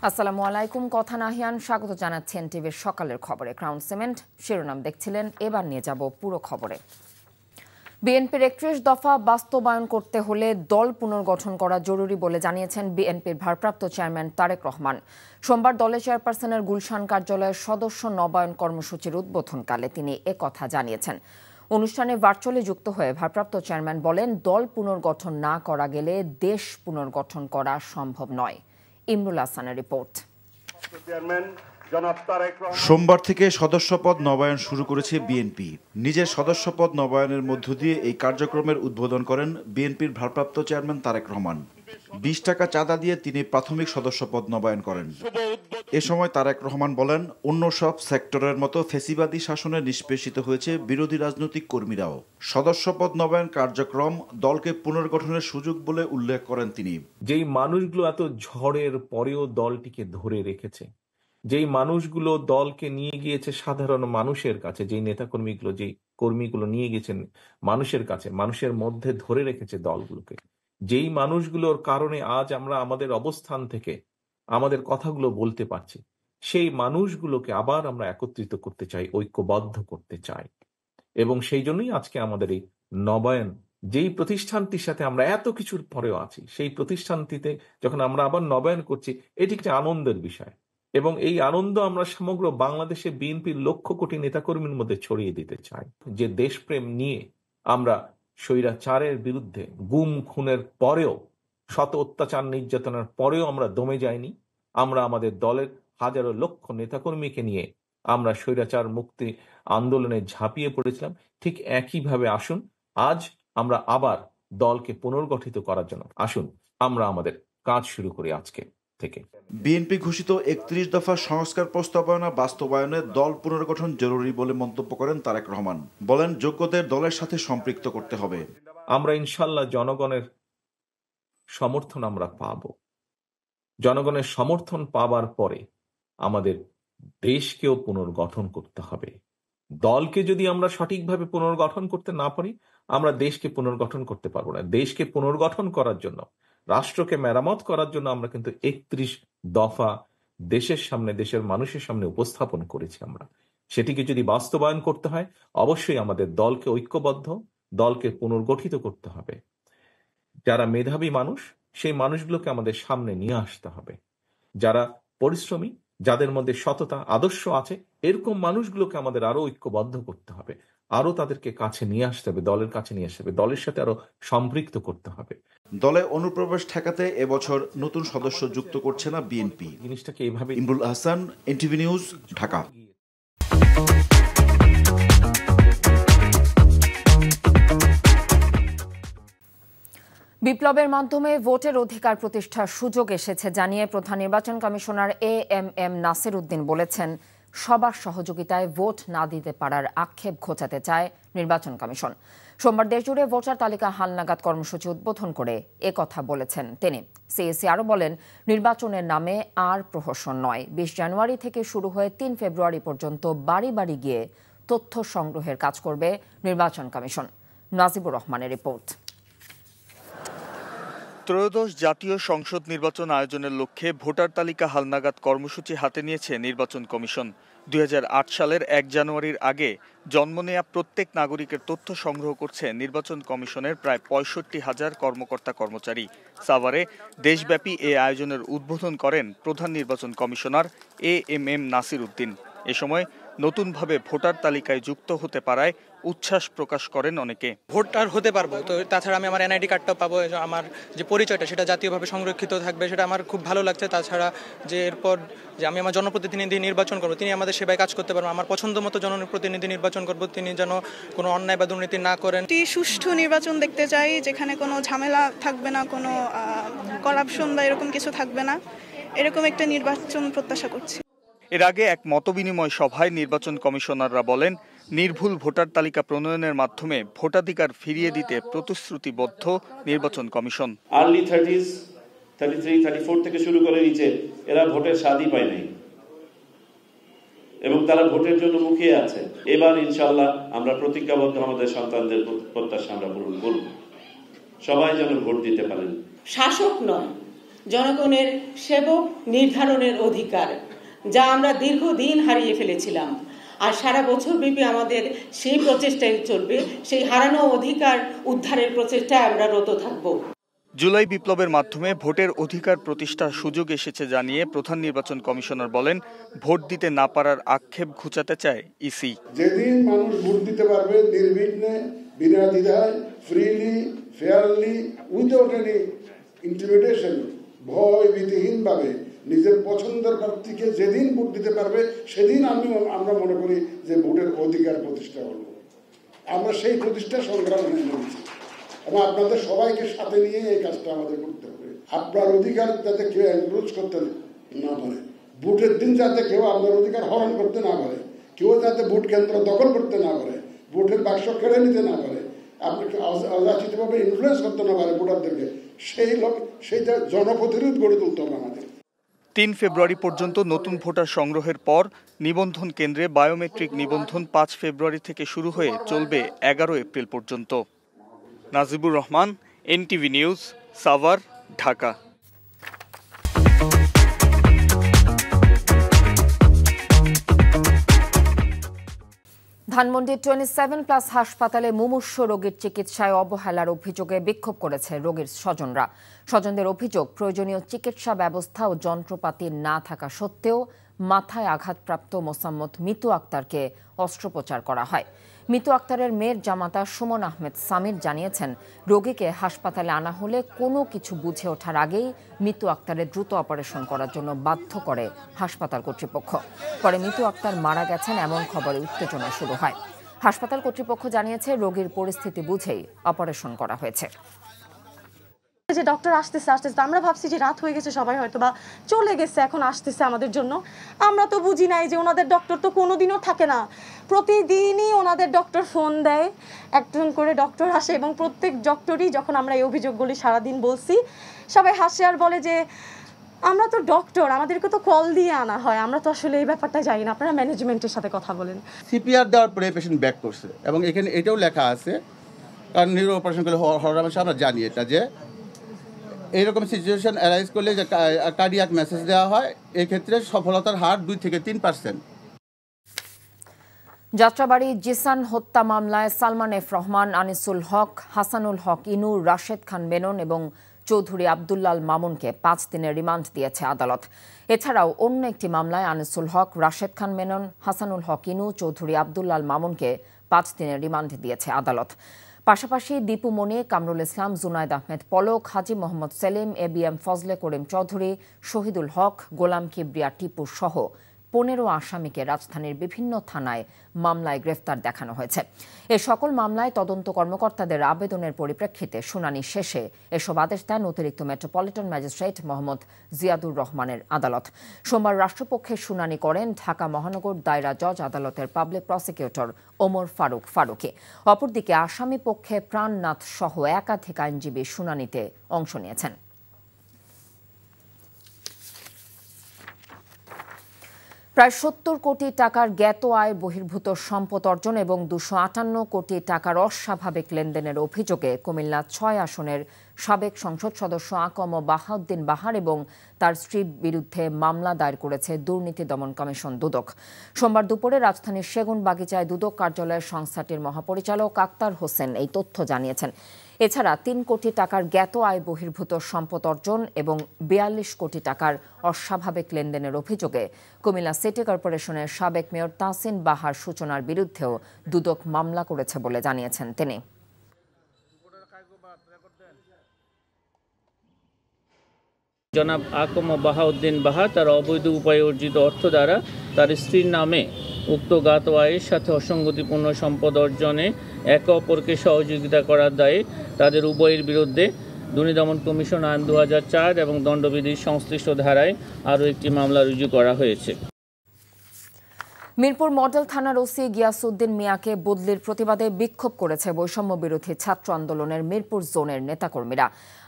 আসসালামু আলাইকুম। কথা নাহিয়ান স্বাগত জানাচ্ছেন টিভির সকালের খবরে। ক্রাউন সিমেন্ট শিরোনাম দেখছিলেন, এবার নিয়ে যাব পুরো খবরে। বিএনপির ৩১ দফা বাস্তবায়ন করতে হলে দল পুনর্গঠন করা জরুরি বলে জানিয়েছেন বিএনপির ভারপ্রাপ্ত চেয়ারম্যান তারেক রহমান। সোমবার দলের চেয়ারপারসনের গুলশান কার্যালয়ের সদস্য নবায়ন কর্মসূচির উদ্বোধনকালে তিনি একথা জানিয়েছেন। অনুষ্ঠানে ভার্চুয়ালি যুক্ত হয়ে ভারপ্রাপ্ত চেয়ারম্যান বলেন, দল পুনর্গঠন না করা গেলে দেশ পুনর্গঠন করা সম্ভব নয়। ইমরুল হাসানের রিপোর্ট। সোমবার থেকে সদস্যপদ নবায়ন শুরু করেছে বিএনপি। নিজের সদস্যপদ নবায়নের মধ্য দিয়ে এই কার্যক্রমের উদ্বোধন করেন বিএনপির ভারপ্রাপ্ত চেয়ারম্যান তারেক রহমান। ২০ টাকা চাঁদা দিয়ে তিনি প্রাথমিক সদস্যপদ নবায়ন করেন। এ সময় তারেক রহমান বলেন, অন্য সব সেক্টরের মতো ফ্যাসিবাদী শাসনে নিষ্পেষিত হয়েছে বিরোধী রাজনৈতিক কর্মীরাও। সদস্যপদ নবায়ন কার্যক্রম দলকে পুনর্গঠনের সুযোগ বলে উল্লেখ করেন তিনি। যেই মানুষগুলো এত ঝড়ের পরেও দলটিকে ধরে রেখেছে, যেই মানুষগুলো দলকে নিয়ে গিয়েছে সাধারণ মানুষের কাছে, যেই নেতাকর্মীগুলো, যেই কর্মীগুলো নিয়ে গেছেন মানুষের কাছে, মানুষের মধ্যে ধরে রেখেছে দলগুলোকে, যেই মানুষগুলোর কারণে আজ আমরা আমাদের অবস্থান থেকে আমাদের কথাগুলো বলতে পারছি, সেই মানুষগুলোকে আবার আমরা একত্রিত করতে চাই, ঐক্যবদ্ধ করতে চাই। এবং সেই জন্যই আজকে আমাদের এই নবায়ন, যেই প্রতিষ্ঠানটির সাথে আমরা এত কিছুর পরেও আছি, সেই প্রতিষ্ঠানটিতে যখন আমরা আবার নবায়ন করছি, এটি একটি আনন্দের বিষয়। এবং এই আনন্দ আমরা সমগ্র বাংলাদেশে বিএনপির লক্ষ কোটি নেতাকর্মীর মধ্যে ছড়িয়ে দিতে চাই। যে দেশপ্রেম নিয়ে আমরা স্বৈরাচারের বিরুদ্ধে গুম খুনের পরেও, শত অত্যাচার নির্যাতনের পরেও আমরা দমে যাইনি। আমরা আমাদের দলের হাজারো লক্ষ নেতাকর্মীকে নিয়ে আমরা স্বৈরাচার মুক্তি আন্দোলনে ঝাঁপিয়ে পড়েছিলাম। ঠিক একইভাবে আসুন আজ আমরা আবার দলকে পুনর্গঠিত করার জন্য আসুন আমরা আমাদের কাজ শুরু করি আজকে থেকে। বিএনপি ঘোষিত ৩১ দফা সংস্কার প্রস্তাবনা বাস্তবায়নে দল পুনর্গঠন জরুরি বলে মন্তব্য করেন তারেক রহমান। বলেন, যোগ্যদের দলের সাথে সম্পৃক্ত করতে হবে। আমরা ইনশাল্লাহ জনগণের সমর্থন আমরা পাব। জনগণের সমর্থন পাবার পরে আমাদের দেশকেও পুনর্গঠন করতে হবে। দলকে যদি আমরা সঠিকভাবে পুনর্গঠন করতে না পারি, আমরা দেশকে পুনর্গঠন করতে পারবো না। দেশকে পুনর্গঠন করার জন্য, রাষ্ট্রকে মেরামত করার জন্য আমরা কিন্তু ৩১ দফা দেশের সামনে, দেশের মানুষের সামনে উপস্থাপন করেছি। আমরা সেটিকে যদি বাস্তবায়ন করতে হয়, অবশ্যই আমাদের দলকে ঐক্যবদ্ধ, দলকে পুনর্গঠিত করতে হবে। যারা মেধাবী মানুষ, সেই মানুষগুলোকে আমাদের সামনে নিয়ে আসতে হবে। যারা পরিশ্রমী, যাদের মধ্যে সততা আদর্শ আছে, এরকম মানুষগুলোকে আমাদের আরো ঐক্যবদ্ধ করতে হবে, আরো তাদেরকে কাছে নিয়ে আসতে হবে, দলের কাছে নিয়ে আসতে হবে, দলের সাথে আরো সম্পৃক্ত করতে হবে। দলে অনুপ্রবেশ ঠেকাতে এবছর নতুন সদস্য যুক্ত করছে না বিএনপি। জিনিসটাকে এইভাবে। Imrul Hasan, NTV news, Dhaka. বিপ্লবের মাধ্যমে ভোটের অধিকার প্রতিষ্ঠার সুযোগ এসেছে জানিয়ে প্রধান নির্বাচন কমিশনার এএমএম নাসির উদ্দিন বলেছেন, সবার সহযোগিতায় ভোট না দিতে পারার আক্ষেপ ঘোচাতে চায় নির্বাচন কমিশন। সোমবার দেশজুড়ে ভোটার তালিকা হালনাগাদ কর্মসূচি উদ্বোধন করে একথা বলেছেন তিনি। সিএসি আরও বলেন, নির্বাচনের নামে আর প্রহসন নয়। ২০ জানুয়ারি থেকে শুরু হয়ে ৩ ফেব্রুয়ারি পর্যন্ত বাড়ি বাড়ি গিয়ে তথ্য সংগ্রহের কাজ করবে নির্বাচন কমিশন। নাজিবুর রহমানের রিপোর্ট। ত্রয়োদশ জাতীয় সংসদ নির্বাচন আয়োজনের লক্ষ্যে ভোটার তালিকা হালনাগাদ কর্মসূচি হাতে নিয়েছে নির্বাচন কমিশন। ২০০৮ সালের ১ জানুয়ারির আগে জন্ম নেয়া প্রত্যেক নাগরিকের তথ্য সংগ্রহ করছে নির্বাচন কমিশনের প্রায় ৬৫,০০০ কর্মকর্তা কর্মচারী। সাভারে দেশব্যাপী এ আয়োজনের উদ্বোধন করেন প্রধান নির্বাচন কমিশনার এএমএম নাসির উদ্দিন। এ সময় নতুনভাবে ভোটার তালিকায় যুক্ত হতে পারায় উচ্ছ্বাস প্রকাশ করেন অনেকে। ভোটার হতে পারবো, তো তাছাড়া আমি আমার এনআইডি কার্ডটাও পাবো, আমার যে পরিচয়টা সেটা জাতীয়ভাবে সংরক্ষিত থাকবে, সেটা আমার খুব ভালো লাগছে। তাছাড়া যে এরপর যে আমি আমার জনপ্রতিনিধি নির্বাচন করবো, তিনি আমাদের সেবায় কাজ করতে পারবো, আমার পছন্দ মতো জনপ্রতিনিধি নির্বাচন করবো, তিনি যেন কোনো অন্যায় বা দুর্নীতি না করেন। একটি সুষ্ঠু নির্বাচন দেখতে চাই, যেখানে কোনো ঝামেলা থাকবে না, কোনো করাপশন বা এরকম কিছু থাকবে না, এরকম একটা নির্বাচন প্রত্যাশা করছি। এর আগে এক মতবিনিময় সভায় নির্বাচন কমিশনাররা বলেন, নির্ভুল ভোটার তালিকা প্রণয়নের মাধ্যমে ভোটাধিকার ফিরিয়ে দিতে প্রতিশ্রুতিবদ্ধ নির্বাচন কমিশন। আর্লি 30s, 33, 34 থেকে শুরু করে নিচে এরা ভোটের স্বাদই পায় নাই এবং তারা ভোটের জন্য মুখিয়ে আছে। এবার ইনশাআল্লাহ আমরা প্রতিজ্ঞাবদ্ধ, আমাদের সন্তানদের প্রত্যাশা আমরা পূরণ করব। সবাই যেন ভোট দিতে পারেন। শাসক নয়, জনগণের সেবক নির্ধারণের অধিকার, যা আমরা দীর্ঘদিন হারিয়ে ফেলেছিলাম। আর সারা বছর ব্যাপী আমাদের সেই প্রচেষ্টায় চলবে, সেই হারানো অধিকার উদ্ধারের প্রচেষ্টায় আমরা রত থাকব। জুলাই বিপ্লবের মাধ্যমে ভোটের অধিকার প্রতিষ্ঠার সুযোগ এসেছে জানিয়ে প্রধান নির্বাচন কমিশনার বলেন, ভোট দিতে না পারার আক্ষেপ ঘুচাতে চায় ইসি। যেদিন মানুষ ভোট দিতে পারবে নির্বিঘ্নে, বিনা দ্বিধায়, freely, fairly, without any intimidation, ভয় ভীতিহীনভাবে নিজের পছন্দের প্রার্থীকে যেদিন ভোট দিতে পারবে সেদিন আমরা মনে করি যে ভোটের অধিকার প্রতিষ্ঠা হলো। আমরা সেই প্রতিষ্ঠা সংগ্রামে নেমেছি এবং আপনাদের সবাইকে সাথে নিয়ে এই কাজটা আমাদের করতে হবে। আপনার অধিকার যাতে কেউ এনক্রোচ করতে না পারে, ভোটের দিন যাতে কেউ আপনার অধিকার হরণ করতে না পারে, কেউ যাতে ভোট কেন্দ্র দখল করতে না পারে, ভোটের বাক্স কেড়ে নিতে না পারে, আপনাকে অযাচিতভাবে ইনফ্লুয়েন্স করতে না পারে ভোটারদেরকে, সেইটা জনপ্রতিরোধ গড়ে তুলতে হবে আমাদের। ৩ ফেব্রুয়ারি পর্যন্ত নতুন ভোটার সংগ্রহের পর নিবন্ধন কেন্দ্রে বায়োমেট্রিক নিবন্ধন ৫ ফেব্রুয়ারি থেকে শুরু হয়ে চলবে ১১ এপ্রিল পর্যন্ত। Najibur Rahman, NTV news, Savar, Dhaka. ধানমন্ডি 27+ হাসপাতালে মুমূর্ষ রোগীর চিকিৎসায় অবহেলার অভিযোগে বিক্ষোভ করেছে রোগীর স্বজনরা। স্বজনদের অভিযোগ, প্রয়োজনীয় চিকিৎসা ব্যবস্থা ও যন্ত্রপাতি না থাকা সত্ত্বেও মাথায় আঘাতপ্রাপ্ত মোসাম্মত মিতু আক্তারকে অস্ত্রোপচার করা হয়। মিতু আক্তারের মেয়ের জামাতা সুমন আহমেদ সামির জানিয়েছেন, রোগীকে হাসপাতালে আনা হলে কোনো কিছু বুঝে ওঠার আগেই মিতু আক্তারের দ্রুত অপারেশন করার জন্য বাধ্য করে হাসপাতাল কর্তৃপক্ষ। পরে মিতু আক্তার মারা গেছেন এমন খবরে উত্তেজনা শুরু হয়। হাসপাতাল কর্তৃপক্ষ জানিয়েছে, রোগীর পরিস্থিতি বুঝেই অপারেশন করা হয়েছে। যে ডক্টর আসতেছে আমরা ভাবছি যে রাত হয়ে গেছে, সবাই হয়তো বা চলে গেছে, এখন আসতেছে আমাদের জন্য। আমরা তো বুঝি নাই যে ওনাদের ডক্টর তো কোনোদিনও থাকে না, প্রতিদিনই ওনাদের ডক্টর ফোন দেয়, একজন করে ডক্টর আসে এবং প্রত্যেক ডক্টরই, যখন আমরা এই অভিযোগগুলি সারাদিন বলছি, সবাই হাসে আর বলে যে আমরা তো ডক্টর, আমাদেরকে তো কল দিয়ে আনা হয়, আমরা তো আসলে এই ব্যাপারটা জানি না, আপনারা ম্যানেজমেন্টের সাথে কথা বলেন। সিপিআর দেওয়ার পরে পেশেন্ট ব্যাক করছে এবং এখানে এটাও লেখা আছে, কারণ নিউরো অপারেশন করলে আমরা জানি এটা, যে এইরকম সিচুয়েশন অ্যারাইজ করলে যে কার্ডিয়াক মেসেজ দেওয়া হয়, এই ক্ষেত্রে সফলতার হার 2 থেকে 3%। যাত্রাবাড়ি জিসান হত্যা মামলায় সালমান এফ রহমান, আনিসুল হক, হাসানুল হক ইনু, রাশেদ খান মেনন এবং চৌধুরী আব্দুল্লাল মামুনকে 5 দিনের রিমান্ড দিয়েছে আদালত। এছাড়াও অন্য একটি মামলায় আনিসুল হক, রাশেদ খান মেনন, হাসানুল হক ইনু, চৌধুরী আব্দুল্লাল মামুনকে 5 দিনের রিমান্ড দিয়েছে আদালত। পাশাপাশি দীপু মনি, কামরুল ইসলাম, জুনায়দ আহমেদ পলক, হাজি মোহাম্মদ সেলিম, এবিএম ফজলে করিম চৌধুরী, শহীদুল হক, গোলাম কিবরিয়া টিপু সহ 15 আসামিকে রাজধানীর বিভিন্ন থানায় মামলায় গ্রেফতার দেখানো হয়েছে। এ সকল মামলায় তদন্ত কর্মকর্তাদের আবেদনের পরিপ্রেক্ষিতে শুনানি শেষে এসব আদেশ দেন অতিরিক্ত মেট্রোপলিটন ম্যাজিস্ট্রেট মোহাম্মদ জিয়াদুর রহমানের আদালত। সোমবার রাষ্ট্রপক্ষের শুনানি করেন ঢাকা মহানগর দায়রা জজ আদালতের পাবলিক প্রসিকিউটর ওমর ফারুকি। অপরদিকে আসামি পক্ষে প্রাণনাথ সহ একাধিক আইনজীবী শুনানিতে অংশ নিয়েছেন। প্রায় 70 কোটি টাকার জ্ঞাত আয় বহির্ভূত সম্পদ অর্জন এবং 258 কোটি টাকার অস্বাভাবিক লেনদেনের অভিযোগে কুমিল্লা 6 আসনের সাবেক সংসদ সদস্য আকম বাহাউদ্দিন বাহার এবং তার স্ত্রীর বিরুদ্ধে মামলা দায়ের করেছে দুর্নীতি দমন কমিশন দুদক। সোমবার দুপুরে রাজধানীর সেগুনবাগিচায় দুদক কার্যালয়ের সংস্থাটির মহাপরিচালক আক্তার হোসেন এই তথ্য জানিয়েছেন। এছাড়া 3 কোটি টাকার জ্ঞাত আয় বহির্ভূত সম্পদ অর্জন এবং 42 কোটি টাকার অস্বাভাবিক লেনদেনের অভিযোগে কুমিল্লা সিটি কর্পোরেশনের সাবেক মেয়র তাহসিন বাহার সূচনার বিরুদ্ধেও দুদক মামলা করেছে বলে জানিয়েছেন তিনি। জনাব আকম বাহাউদ্দিন বাহার তার অবৈধ উপায়ে অর্জিত অর্থ দ্বারা তার স্ত্রীর নামে উক্ত জ্ঞাত আয়ের সাথে অসঙ্গতিপূর্ণ সম্পদ অর্জনে একে অপরকে সহযোগিতা করার দায়ে তাদের উভয়ের বিরুদ্ধে দুর্নীতি দমন কমিশন আইন 2004 এবং দণ্ডবিধির সংশ্লিষ্ট ধারায় আরও একটি মামলা রুজু করা হয়েছে। মিরপুর মডেল থানার ওসি গিয়াসউদ্দিন মিয়াকে বদলির প্রতিবাদে বিক্ষোভ করেছে বৈষম্য বিরোধী ছাত্র আন্দোলনের মিরপুর জোনের নেতাকর্মীরা।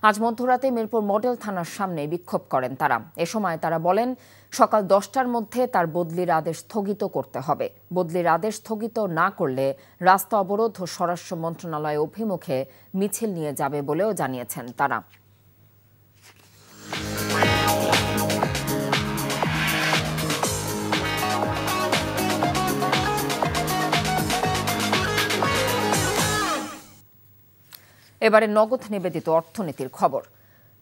আজ মধ্যরাতে মিরপুর মডেল থানার সামনে বিক্ষোভ করেন তারা। এ সময় তারা বলেন, সকাল 10টার মধ্যে তার বদলির আদেশ স্থগিত করতে হবে। বদলির আদেশ স্থগিত না করলে রাস্তা অবরোধ ও স্বরাষ্ট্র মন্ত্রণালয় অভিমুখে মিছিল নিয়ে যাবে বলেও জানিয়েছেন তারা। এবারে নগদ নিবেদিত অর্থনীতির খবর।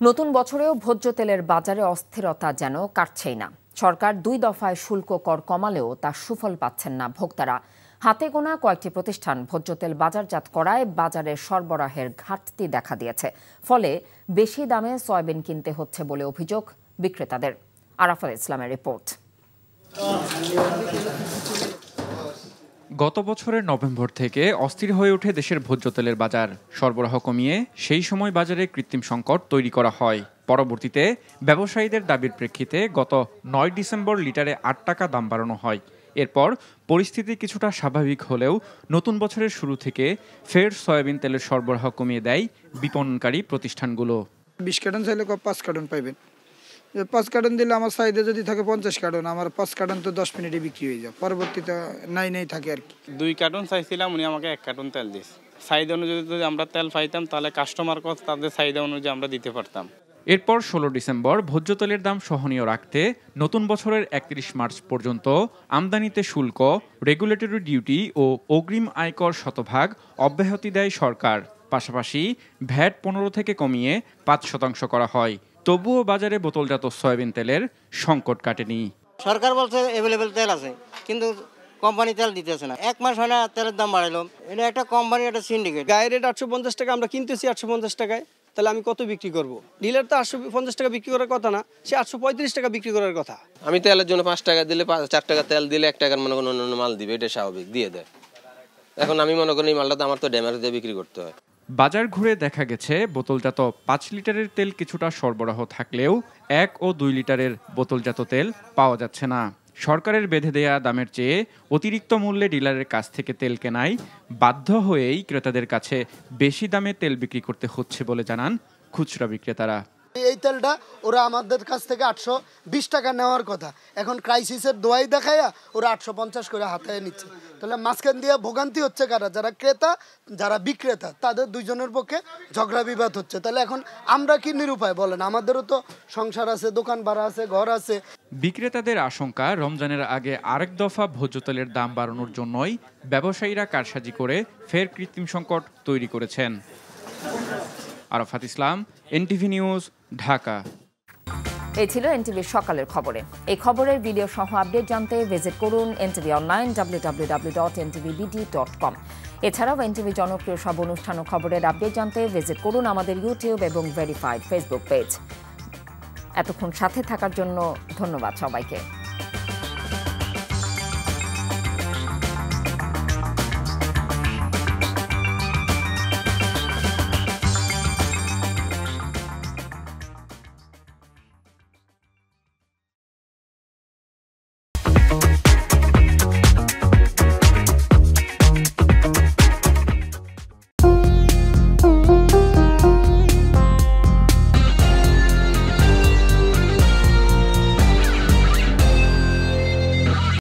নতুন বছরেও ভোজ্য তেলের বাজারে অস্থিরতা যেন কাটছেই না। সরকার 2 দফায় শুল্ক কর কমালেও তার সুফল পাচ্ছেন না ভোক্তারা। হাতে গোনা কয়েকটি প্রতিষ্ঠান ভোজ্য তেল বাজারজাত করায় বাজারে সরবরাহের ঘাটতি দেখা দিয়েছে। ফলে বেশি দামে সয়াবিন কিনতে হচ্ছে বলে অভিযোগ বিক্রেতাদের। আরাফাত ইসলামের রিপোর্ট। গত বছরের নভেম্বর থেকে অস্থির হয়ে ওঠে দেশের ভোজ্য তেলের বাজার। সরবরাহ কমিয়ে সেই সময় বাজারে কৃত্রিম সংকট তৈরি করা হয়। পরবর্তীতে ব্যবসায়ীদের দাবির প্রেক্ষিতে গত 9 ডিসেম্বর লিটারে 8 টাকা দাম বাড়ানো হয়। এরপর পরিস্থিতি কিছুটা স্বাভাবিক হলেও নতুন বছরের শুরু থেকে ফের সয়াবিন তেলের সরবরাহ কমিয়ে দেয় বিপণনকারী প্রতিষ্ঠানগুলো। 20 কার্টন চাইলে 5 কার্টন পাইবেন। 5 কার্টন দিলে আমার চাহিদা যদি থাকে 50 কার্টন, আমার 5 কার্টন তো 10 মিনিটে বিক্রি হয়ে যায়। পরবর্তীতে নাই থাকে আর কি। 2 কার্টন চাইছিলাম, উনি আমাকে 1 কার্টন তেল দিয়েছে। চাহিদা অনুযায়ী যদি আমরা তেল পাইতাম তাহলে কাস্টমার কত তাদের চাহিদা অনুযায়ী আমরা দিতে পারতাম। এরপর 16 ডিসেম্বর ভোজ্য তেলের দাম সহনীয় রাখতে নতুন বছরের 31 মার্চ পর্যন্ত আমদানিতে শুল্ক, রেগুলেটরি ডিউটি ও অগ্রিম আয়কর শতভাগ অব্যাহতি দেয় সরকার। পাশাপাশি ভ্যাট 15 থেকে কমিয়ে 5% করা হয়। তবুও বাজারে বোতলজাত সয়াবিন তেলের সংকট কাটেনি। সরকার বলছে অ্যাভেলেবেল তেল আছে, কিন্তু কোম্পানি তেল দিতেছে না। 1 মাস হয় না তেলের দাম বাড়াইলো। এটা একটা কোম্পানি, একটা সিন্ডিকেট। গায়ের রেট 850 টাকা, আমরা কিনতেছি 850 টাকায়, তাহলে আমি কত বিক্রি করব? ডিলার তো 850 টাকা বিক্রি করার কথা না, সে 835 টাকা বিক্রি করার কথা। আমি তেলের জন্য 5 টাকা দিলে 4 টাকা তেল দিলে 1 টাকার মনে কোনো অন্য মাল দিবে, এটা স্বাভাবিক, দিয়ে দেয়। এখন আমি মনে করি এই মালটা তো আমার তো ড্যামেজ দিয়ে বিক্রি করতে হয়। বাজার ঘুরে দেখা গেছে বোতলজাত 5 লিটারের তেল কিছুটা সরবরাহ থাকলেও 1 ও 2 লিটারের বোতলজাত তেল পাওয়া যাচ্ছে না। সরকারের বেঁধে দেয়া দামের চেয়ে অতিরিক্ত মূল্যে ডিলারের কাছ থেকে তেল কেনায় বাধ্য হয়েই ক্রেতাদের কাছে বেশি দামে তেল বিক্রি করতে হচ্ছে বলে জানান খুচরা বিক্রেতারা। এই তেলটা ওরা আমাদের কাছ থেকে 820 টাকা নেওয়ার কথা, এখন ক্রাইসিসের দোয়াই দেখাইয়া ওরা 850 করে হাতায় নিচ্ছে। তাহলে মাঝখান দিয়ে ভোগান্তি হচ্ছে কারা? যারা ক্রেতা, যারা বিক্রেতা, তাদের দুইজনের পক্ষে ঝগড়া বিবাদ হচ্ছে। তাহলে এখন আমরা কি নিরুপায় বলেন? আমাদেরও তো সংসার আছে, দোকান ভাড়া আছে, ঘর আছে। বিক্রেতাদের আশঙ্কা রমজানের আগে আরেক দফা ভোজ্য তেলের দাম বাড়ানোর জন্যই ব্যবসায়ীরা কারসাজি করে ফের কৃত্রিম সংকট তৈরি করেছেন। আরাফাত ইসলাম, এনটিভি নিউজ, ঢাকা। এই ছিল এনটিভির সকালের খবরে। এই খবরের ভিডিও সহ আপডেট জানতে ভিজিট করুন এনটিভি অনলাইন www.ntvbd.com। এছাড়াও এনটিভি জনপ্রিয় সব অনুষ্ঠান ও খবরের আপডেট জানতে ভিজিট করুন আমাদের ইউটিউব এবং ভেরিফাইড ফেসবুক পেজ। এতক্ষণ সাথে থাকার জন্য ধন্যবাদ সবাইকে।